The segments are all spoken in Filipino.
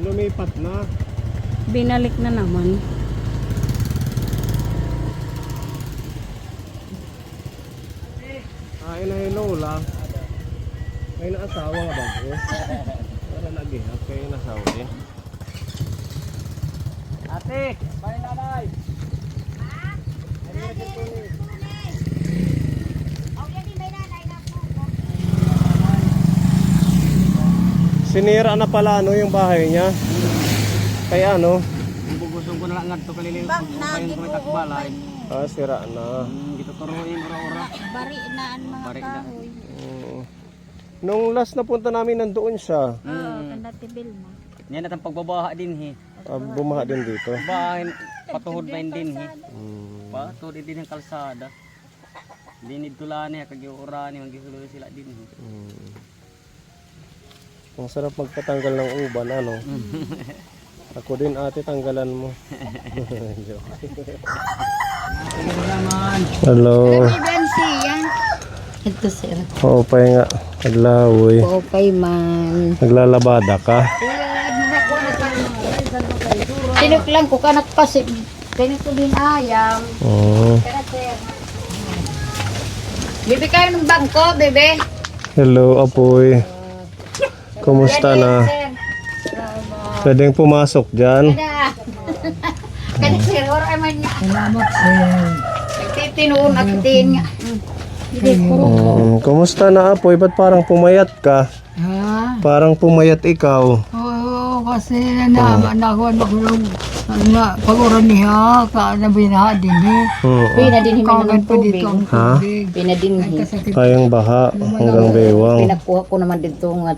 Lumipat na. Binalik na naman. Ay na yung Lola. May naasawa nga ba ko? Para nag-ihap kayo nasawa eh. Ate! May nanay! Sinira na pala ano yung bahay niya. Kaya ano? Bugusong ko na lang ngadto kanili kayon ko takbalay. Ah, sira na. Gito turuin ora-ora. Bari naan mga Bari na. kahoy. Nung last na punta namin nandoon siya. Oo, kanda tibil mo. Yan natang pagbabaha din he. Bumaha din dito. Bahay patuhod na din he. Patuhod din ang kalsada. Dinid tulani kagiurani ang gisulo sila din he. Ang sarap magpatanggal ng uban ano. Ako din ate tanggalan mo. Hello. Emergency yan. Ito sir. Opay nga. Naglawoy. Okay man. Naglalabada ka. Sinuk lang ko kanak pasip. Ganito din ayam. Oh. Kaya sir. Bibi kayo ng bangko, bebe. Hello Apoy. Kumusta na? Pwedeng pumasok dyan. Kaya sir, wala man niya. Salamat sir. Nagtitinuon at titiin nga. Kumusta na Apoy? Ba't parang pumayat ka? Ha? Parang pumayat ikaw. Oo, kasi naman ako na pag-uran niya, nabinaha din eh. Pina din himin ng tubig. Ha? Pina din Kayang baha hanggang bewang. pinakuha ko naman dito nga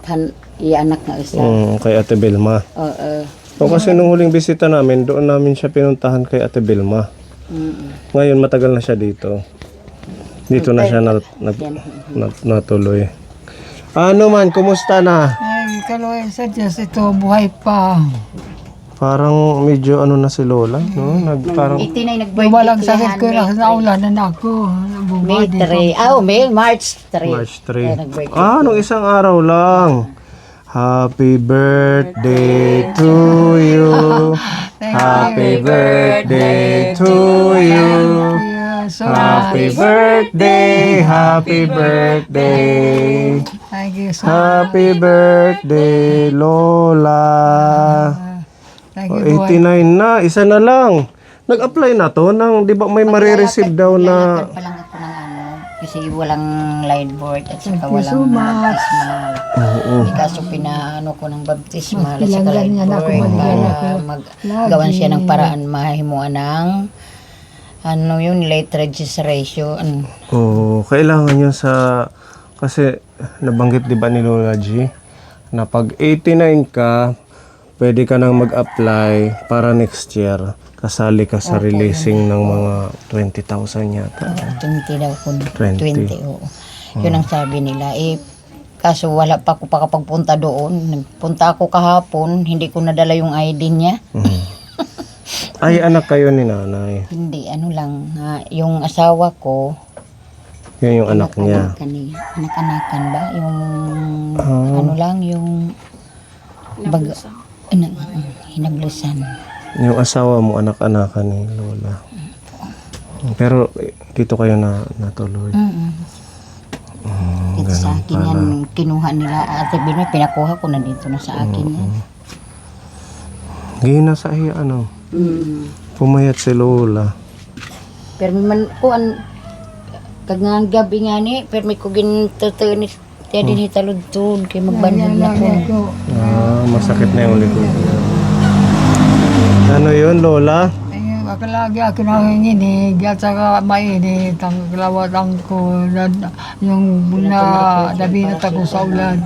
anak nga isa. Kay Ate Belma. Oo. O kasi nung huling bisita namin, doon namin siya pinuntahan kay Ate Belma. Ngayon matagal na siya dito. Dito na siya natuloy. Ano man, kumusta na? Ay, kaloy sa Diyos ito, buhay pa. Parang medyo ano na si Lola, no? Parang 89 nag-birthday. Walang sakit ko lang sa ulan na ako. May 3. March 3. March 3. Nag-birthday. Nung isang araw lang. Happy birthday to you. Happy birthday to you. Happy birthday, happy birthday. Thank you so Happy birthday, Lola. Thank Oh, you, 89 na, isa na lang. Nag-apply na to nang 'di ba may marireceive daw na Pa lang ako ng ano. Kasi walang line board at saka Thank you so walang much. baptismal. Kaso pinaano ko ng baptismal at saka line Pinanggalingan ako, board magyan para ako. maggawan siya ng paraan mahimuan ng ano yun, late registration. kailangan yun sa kasi nabanggit 'di ba ni Lola G na pag 89 ka, pwede ka nang mag-apply para next year. Kasali ka sa releasing ng mga 20,000 yata. 20 daw ko. 20. 20, oo. Yun ang sabi nila. Kaso wala pa ako pakapagpunta doon. Nagpunta ako kahapon, hindi ko nadala yung ID niya. Ay, anak kayo ni nanay. Hindi, ano lang, yung asawa ko, Yun yung anak niya. anak-anakan ba? Yung, ano lang, yung, hinaglusan. Yung asawa mo, anak-anakan ni Lola. Pero dito kayo natuloy. Ito sa akin yan, kinuha nila, Ate Binoy, pinakuha ko na dito na sa akin yan. Gina sa iya, ano? Pumayat si Lola. Pero man ko kagang gabi nga ni pero may ko gintutunis kaya din hitaludtod kay magbanhag na ko. Masakit na yung likod niya. Ano yun, Lola? Ayun, akalagi ako nanginginig at saka mainit ang kalawatan ko yung nabinat ako sa ulan.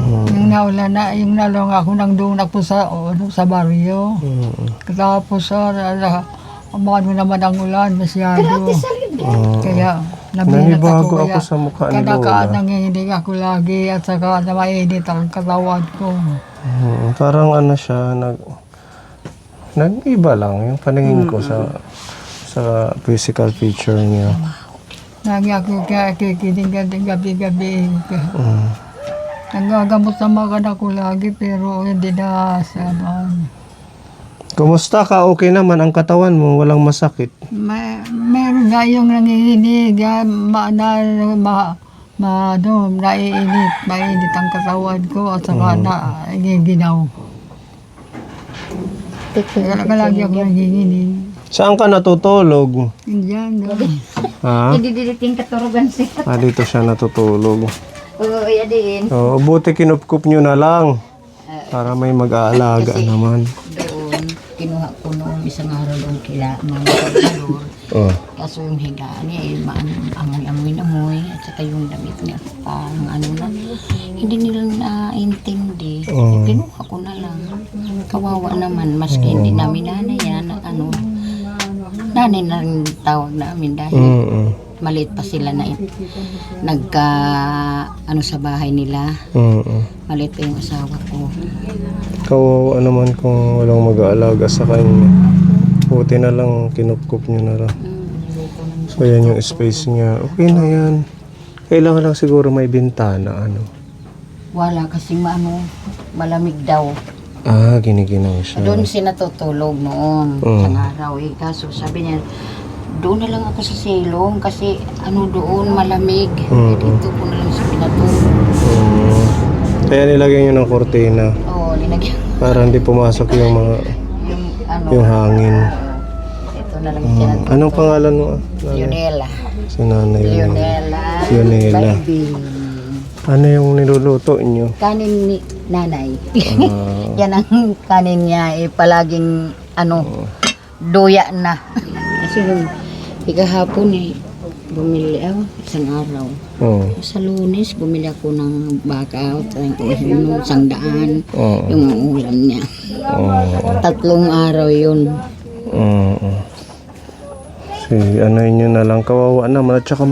Yung naulan na, yung nalong ako nang doon ako sa baryo. Tapos ano naman ang ulan, masyado. Kaya nabinat Nanibago ako. ako sa mukha ni Kaya Lola. nanginginig ako lagi at saka na mainit ang katawan ko. Parang ano siya, nag-iba lang yung paningin ko sa physical feature niya. Lagi ako kikinig gabi-gabi. Nagagamot naman ka na ko lagi pero hindi na saban. Kumusta ka? Okay naman ang katawan mo, walang masakit. Meron nga yung nanginginig, naiinit, mainit ang katawan ko at saka nagiginaw. Kaya lagi ako nanginginig. Saan ka natutulog? Diyan, Ha? Hindi diliting katurugan siya. Dito siya natutulog. Oo, iya din. Oh, buti kinupkup nyo na lang. Para may mag-aalaga Kasi- naman. Doon, kinuha ko noong isang araw doon kila mga kalor. Oh. Kaso yung higaan niya, amoy-amoy at saka yung damit niya, parang ano na, hindi nila naintindi. Oh. Kinuha ko na lang. Kawawa naman, maski hindi namin nanay yan, nanay na rin tawag namin dahil Mm-mm. maliit pa sila na nagka, sa bahay nila. Mm-mm. Maliit pa yung asawa ko. Kawawa naman kung walang mag-aalaga sa kanya. Buti na lang, kinupkup nyo na lang. So, yan yung space niya. Okay na yan. Kailangan lang siguro may bintana, ano. Wala kasing malamig daw. Giniginaw siya. Doon siya natutulog noon, isang araw. Kaso sabi niya, doon na lang ako sa silong kasi doon malamig. Dito ko na lang siya pinatulog. Kaya nilagay nyo ng kortina Oo, linagyan para hindi pumasok yung mga yung hangin. Ito na lang siya natutulog. Anong pangalan mo? Leonela. Si nanay yun. Leonela. Leonela. Baby. Ano yung niluluto nyo? Kanin ni nanay. Yan ang kanin niya. Palaging doya na. Kasi yung ikahapon bumili ako isang araw. Oh. Sa Lunes, bumili ako ng baka at yung 100, yung ulam niya. 3 araw yun. Si ano nyo na lang, kawawa naman at saka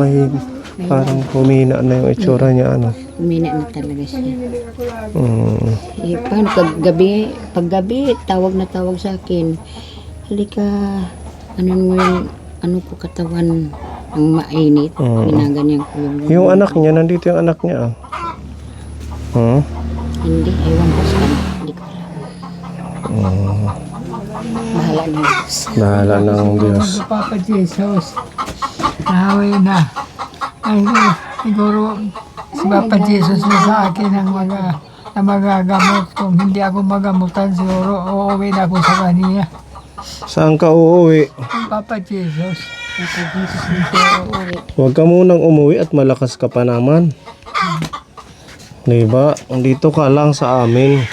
parang humina na yung itsura niya, ano. Umina na talaga siya. Paano paggabi, tawag na tawag sa akin. Halika, mo yung ko katawan ang mainit. Ginaganyan ko Yung anak niya, nandito yung anak niya, Hindi, ewan ko sa kanya. Hindi ko alam. Bahala na Diyos. Bahala ng Diyos. Papa Jesus, nahawi na. Ay, siguro si Papa Jesus na sa akin ang mga gamot. Kung hindi ako magamutan, siguro uuwi na ako sa kanya. Saan ka uuwi? Ang Papa Jesus. Papa Jesus na siya uuwi. Huwag ka munang umuwi at malakas ka pa naman. Diba? Dito ka lang sa amin.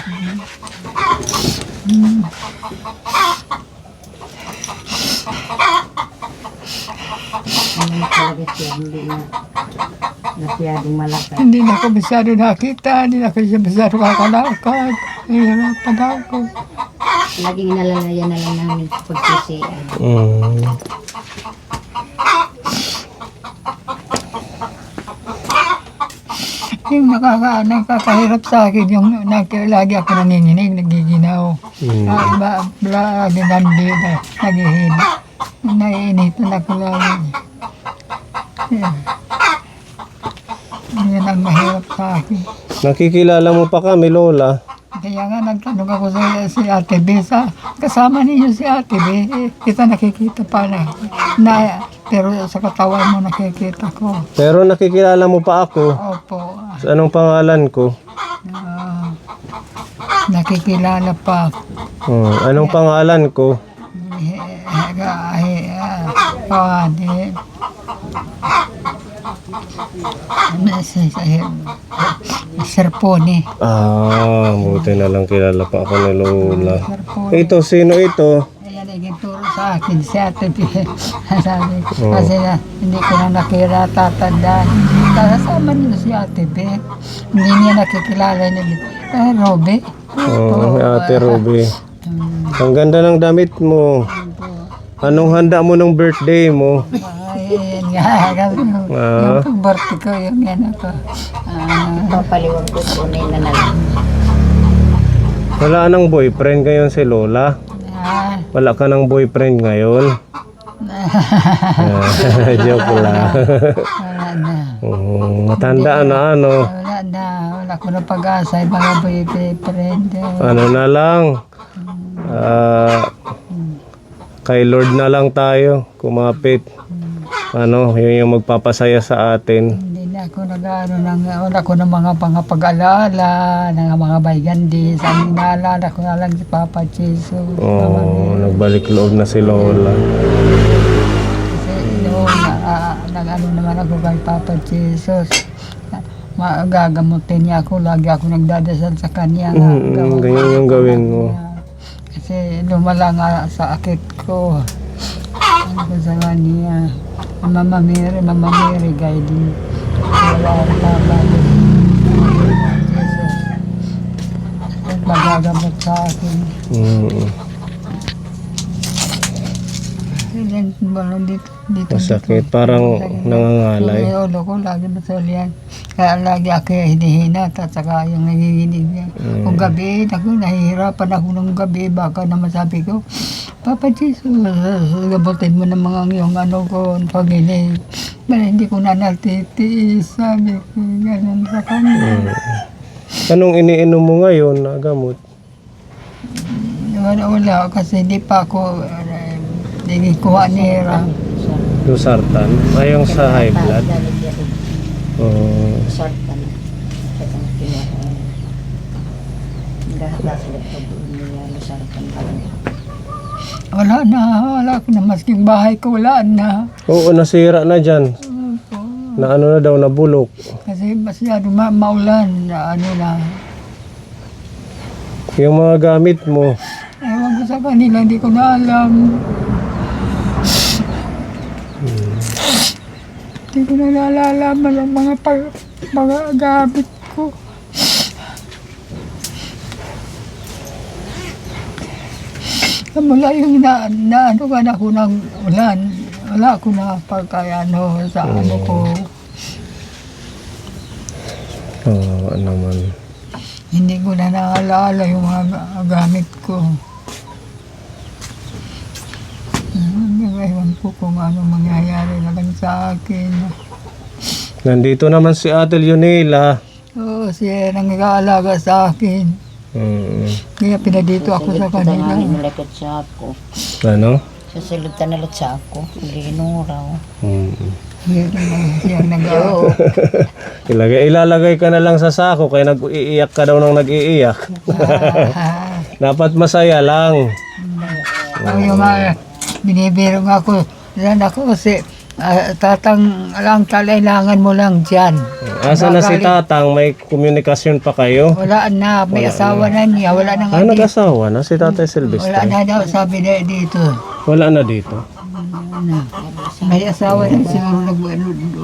Talaga siya, hindi na masyadong malakas. Hindi na ako masyado nakita, hindi na ako siya masyado kakalakad. Nahihirapan ako. Laging inalalayan na lang namin sa pagsisiyan. Yung nakakahirap sa akin, yung lagi ako nanginginig, nagiginaw. Lagi nandito, naghihina. Naiinit na ako lagi. Yan ang mahirap sa akin. Nakikilala mo pa kami, Lola. Kaya nga nagtanong ako sa si Ate B. Kasama ninyo si Ate B. Kita nakikita pa na pero sa katawan mo nakikita ko. Pero nakikilala mo pa ako. Opo. Anong pangalan ko? Nakikilala pa. Anong pangalan ko? Serpone. Buti na lang kilala pa ako ni Lola. Serpone. Ito, sino ito? Ayan, nagturo sa akin si Ate B. Sabi, kasi hindi ko na nakira tatandaan. Kasama nila si Ate B. Hindi niya nakikilala niya. Robe. Ate Ruby. Ang ganda ng damit mo. Anong handa mo ng birthday mo? Ayan nga. Yung pag-birthday ko, yung yan ako. Papaliwag ko kunin na lang. Wala nang boyfriend ngayon si Lola? Wala ka ng boyfriend ngayon? Joke lang. Wala na. Matanda na ano. Wala na. wala ko na pag-asa, yung mga boyfriend. Ano na lang, kay Lord na lang tayo, kumapit. Ano, yun yung magpapasaya sa atin. Hindi na ako wala ko ng mga pag-alala, ng mga baygandis. Ang inaalala ko na lang si Papa Jesus. Oh, nagbalik loob na si Lola. Kasi noon, nag-ano naman ako kay Papa Jesus. Gagamutin niya ako, lagi ako nagdadasal sa kanya. Ganyan yung gawin mo. Kasi lumala nga sa akit ko. Ano ko sa kanya, Mama Mary, guiding. Wala akong babalik. Jesus. Magagamot sa akin. Dito. Masakit, parang nangangalay. Yung ulo ko, lagi basol yan. Kaya lagi ako hinihinat at saka yung nanginginig niya. Kung gabi, nahihirapan ako ng gabi, baka naman sabi ko, Papa Jesus, gabutin mo ng mga yung ano ko, panginig. Pero hindi ko na natitiis, sabi ko, ganun sa kanya. Anong iniinom mo ngayon na gamot? Wala, kasi hindi pa ako, hindi kuha nira. Losartan? Ayong sa high blood? Oh. Sartan. Lahat sila doon niya sartan kami. Wala ko na, masking bahay ko, wala na. Oo, nasira na dyan. Na ano na daw, nabulok. Kasi masyado maulan, na ano na. Yung mga gamit mo, Ewan ko sa kanila, hindi ko na alam. Hindi ko na nalalaman ang mga gamit ko. Mula yung ano ka na ako ng ulan, wala ako na pagkayano sa ano ko. oo naman. Hindi ko na naalala yung mga gamit ko. Ewan ko kung ano mangyayari na lang sa akin. Nandito naman si Ate Leonela. Oo, siya nang-aalaga sa akin. Kaya pinadito ako sa kanila. Nilakot sa ako. Ano? Sa silutan na sa ako. Lino raw. Siya nag-aalaga. Ilalagay ka na lang sa sako kaya nag-iiyak ka daw nang nag-iiyak. Dapat masaya lang. Yung binibiro nga ako. Yan ako kasi tatang lang kailangan mo lang dyan. Asa na si Tatang? May komunikasyon pa kayo? Wala na, may asawa na niya. Wala na nga dito. Nag-asawa na si Tatay Silvestre? Wala na daw, sabi na dito. Wala na dito? May asawa na siguro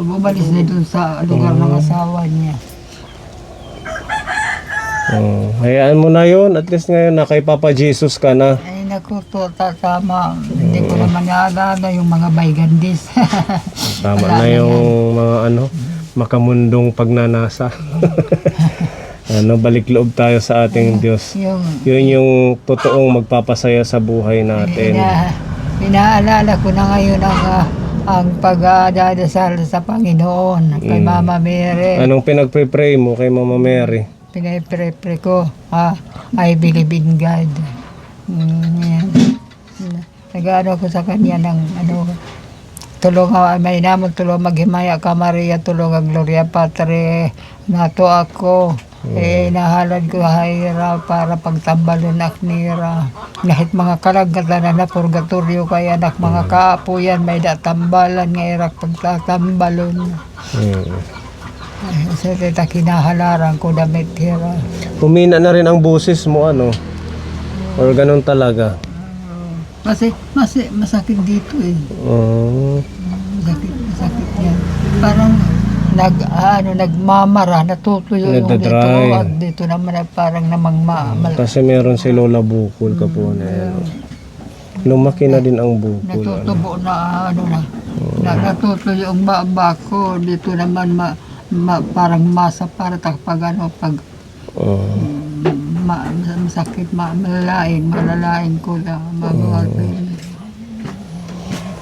bumalis na doon sa lugar ng asawa niya. Hayaan mo na yun. At least ngayon na kay Papa Jesus ka na. Ay naku, tama. Hindi ko naman naalala yung mga baygandis. Tama na yung mga ano, makamundong pagnanasa. Balik loob tayo sa ating Diyos. Yun yung totoong magpapasaya sa buhay natin. Inaalala ko na ngayon ang pagdadasal sa Panginoon kay Mama Mary. Anong pinagpre-pray mo kay Mama Mary? Pinay-pray ko, I believe in God. Nag-ano ko sa kanya ng tulong may namon tulong maghimaya ka Maria, tulong ang Gloria Patri, nato ako. Nahalad ko hayra para pagtambalon aknira. Kahit mga kalagatan na purgatorio kaya anak mga kaapo yan, may datambalan nga irak pagtatambalon. Sa tita kinahalaran ko damit hira. Humina na rin ang boses mo, ano? Or ganun talaga? Kasi masakit dito eh. Masakit yan. Parang nagmamara, natutuyo yung dito. Nagdadry. At dito naman ay parang namang Kasi meron si Lola Bukol ka po na yan. Lumaki na din ang bukol. natutubo na natutuyo yung baba ko. Dito naman parang masa para pag masakit, malalain ko na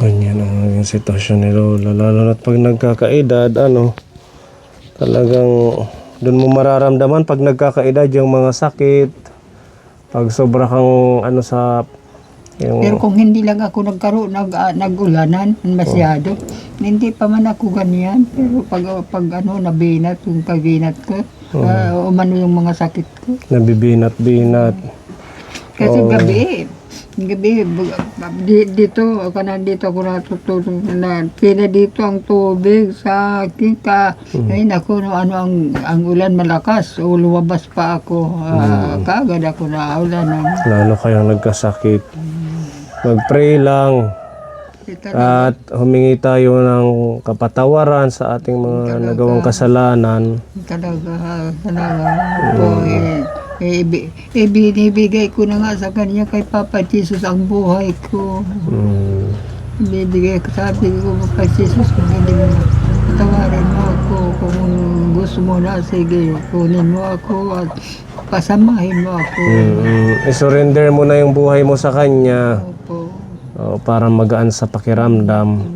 Ganyan ang naging sitwasyon ni Lola. Lalo na't pag nagkakaedad, talagang Doon mo mararamdaman pag nagkakaedad yung mga sakit. Pag sobra kang ano sa yung Pero kung hindi lang ako nagkaroon, nag-ulanan masyado, hindi pa man ako ganyan. Pero pag nabinat, yung kabinat ko, umano yung mga sakit ko. nabibinat-binat. Kasi gabi dito ako natutulog na pina dito ang tubig sa akin ay naku, ano ang ulan malakas o lumabas pa ako, kagad ako na ulanan. Lalo kayang nagkasakit. Mag-pray lang at humingi tayo ng kapatawaran sa ating mga nagawang kasalanan. Talaga po, binibigay ko na nga sa kanya kay Papa Jesus ang buhay ko. Binibigay ko, sabi ko, Papa Jesus, kung hindi mo patawarin mo ako, kung gusto mo na, sige, kunin mo ako at pasamahin mo ako. I-surrender mo na yung buhay mo sa kanya Opo. para magaan sa pakiramdam.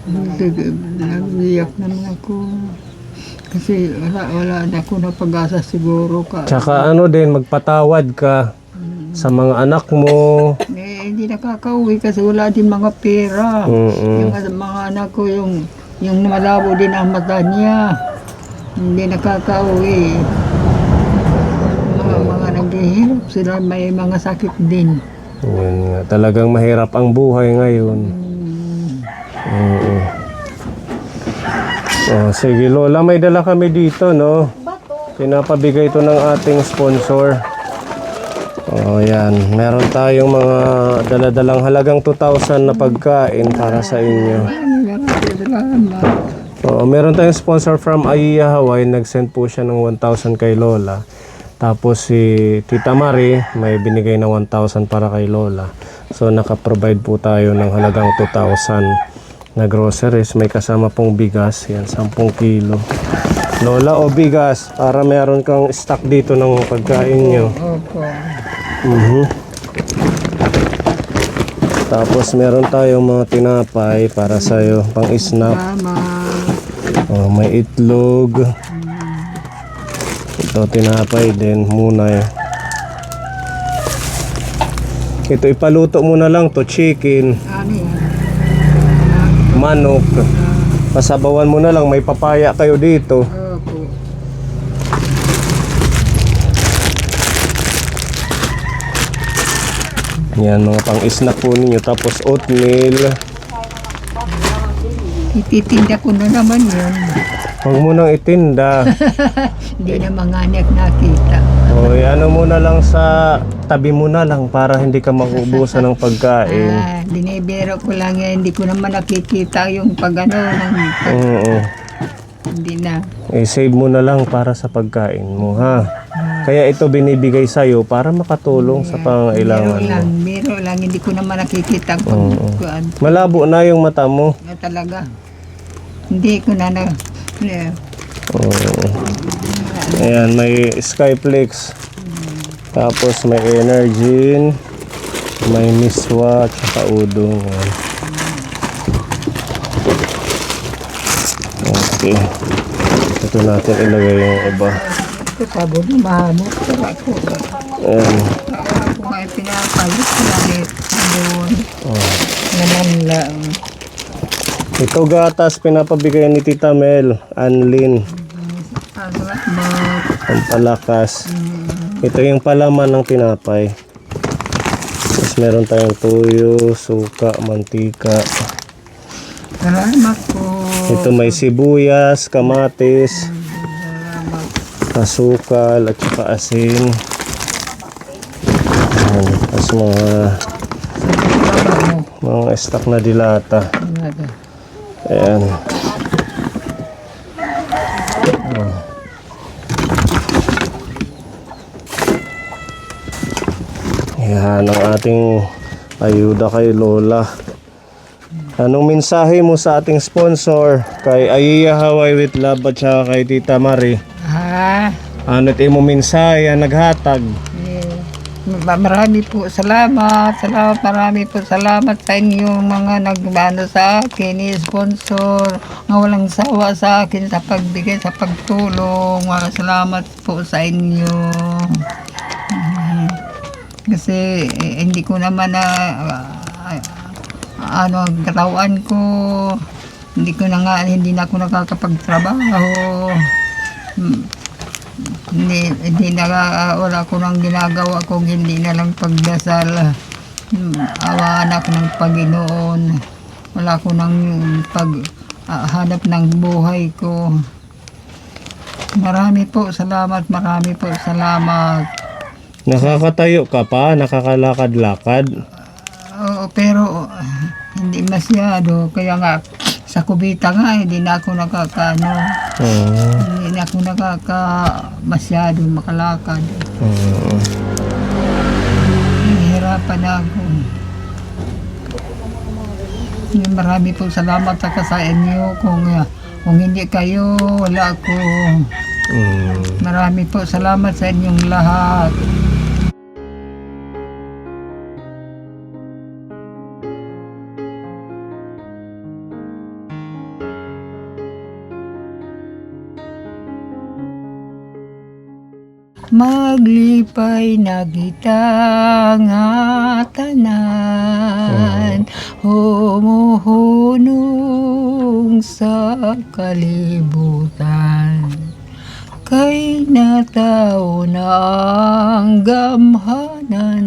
Nag-iyak naman ako. Kasi wala na ako na pag-asa siguro ka. Tsaka ano din, magpatawad ka sa mga anak mo. Hindi nakakauwi kasi wala din mga pera. Yung mga anak ko, yung malabo din ang mata niya. Hindi nakakauwi. Mga naghihirap sila, may mga sakit din. Yun nga, talagang mahirap ang buhay ngayon. Sige Lola, may dala kami dito, no? Pinapabigay ito ng ating sponsor. Yan. Meron tayong mga daladalang halagang 2,000 na pagkain para sa inyo. Meron tayong sponsor from Aiya, Hawaii. Nag-send po siya ng 1,000 kay Lola. Tapos si Tita Marie may binigay na 1,000 para kay Lola. So naka-provide po tayo ng halagang 2,000 na groceries. May kasama pong bigas. Yan, 10 kilo. Lola, o bigas para meron kang stock dito ng pagkain nyo. Opo. Tapos meron tayong mga tinapay para sa'yo, pang snack. May itlog. Ito tinapay din muna. Ito ipaluto mo na lang to, chicken, Ano yan? manok. Pasabawan mo na lang, may papaya kayo dito. Opo. Yan, mga pang snack po ninyo. Tapos oatmeal. Ititinda ko na naman yun. Huwag mo nang itinda. Hindi na mga anak nakita. Ano mo na lang sa tabi mo na lang para hindi ka makubusan ng pagkain. Dinibero ko lang yan. Hindi ko naman nakikita yung hindi na. Save mo na lang para sa pagkain mo, ha? Kaya ito binibigay sa'yo para makatulong sa pangailangan mo. Biro lang. Hindi ko naman nakikita kung Malabo na yung mata mo. talaga. Hindi ko na Ayan, may Skyflex. Tapos may Energin. May Miswa, tsaka Udong. Ayan. Okay. Ito natin ilagay yung iba. Sabi na mahamot. Ayan. Ako nga pinapalit langit. Doon. Naman lang. Ito gatas pinapabigay ni Tita Mel, Anlin. Ang palakas. Ito yung palaman ng tinapay. Tapos meron tayong tuyo, suka, mantika. Salamat po. Ito may sibuyas, kamatis, asukal at saka asin. Ayan. Tapos mga stock na dilata. Ayan. Yan ang ating ayuda kay Lola. Anong mensahe mo sa ating sponsor kay Aiya Hawaii with Love at saka kay Tita Marie? Ano't imo mensahe ang naghatag? Marami po salamat. Marami po salamat sa inyong mga nagmano sa akin, sponsor, nga walang sawa sa akin sa pagbigay, sa pagtulong. Salamat po sa inyo. Kasi hindi ko naman na katawan ko, hindi na ako nakakapagtrabaho. Wala ko nang ginagawa kung hindi na lang pagdasal. Awaan ako ng Panginoon. Wala ko nang paghanap ng buhay ko. Marami po salamat. Nakakatayo ka pa? Nakakalakad-lakad? Oo, pero hindi masyado. Kaya nga, sa kubita nga, hindi na ako hindi na ako masyado makalakad. Nahihirapan ako. Marami po salamat sa inyo. Kung hindi kayo, wala ako. Marami po salamat sa inyong lahat. Maglipay na kitang tanan, humuhunong sa kalibutan. Kay natao na ang gamhanan,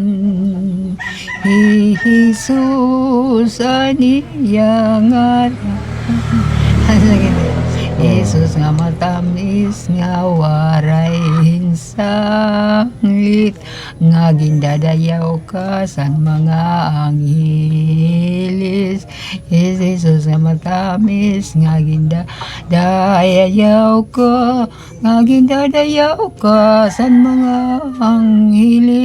Jesus aniyang Jesus nga matamis nga waray hinsanglit, nga gindadayaw ka sa mga angheles. Jesus nga matamis nga gindadayaw ka, nga gindadayaw ka sa mga angheles.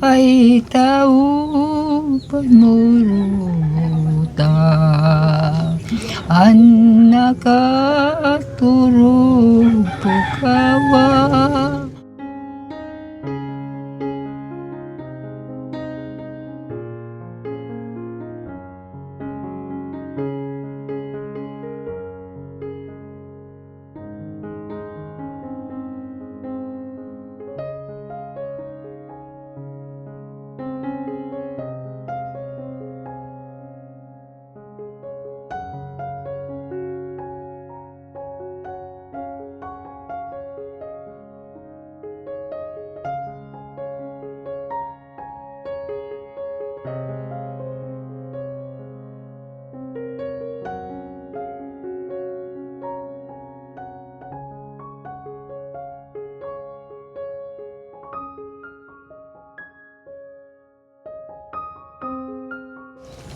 Ay tao panmuruta, anak turog pukawa.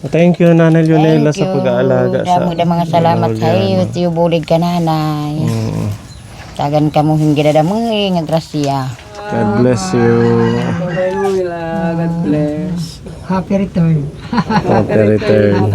Thank you, Nanay Leonela, sa pag-aalaga sa mga salamat sa iyo. Tiyo bulig ka, nanay. Tagan ka mo hindi dadamoy nga grasya. God bless you. God bless. Happy return. Happy return.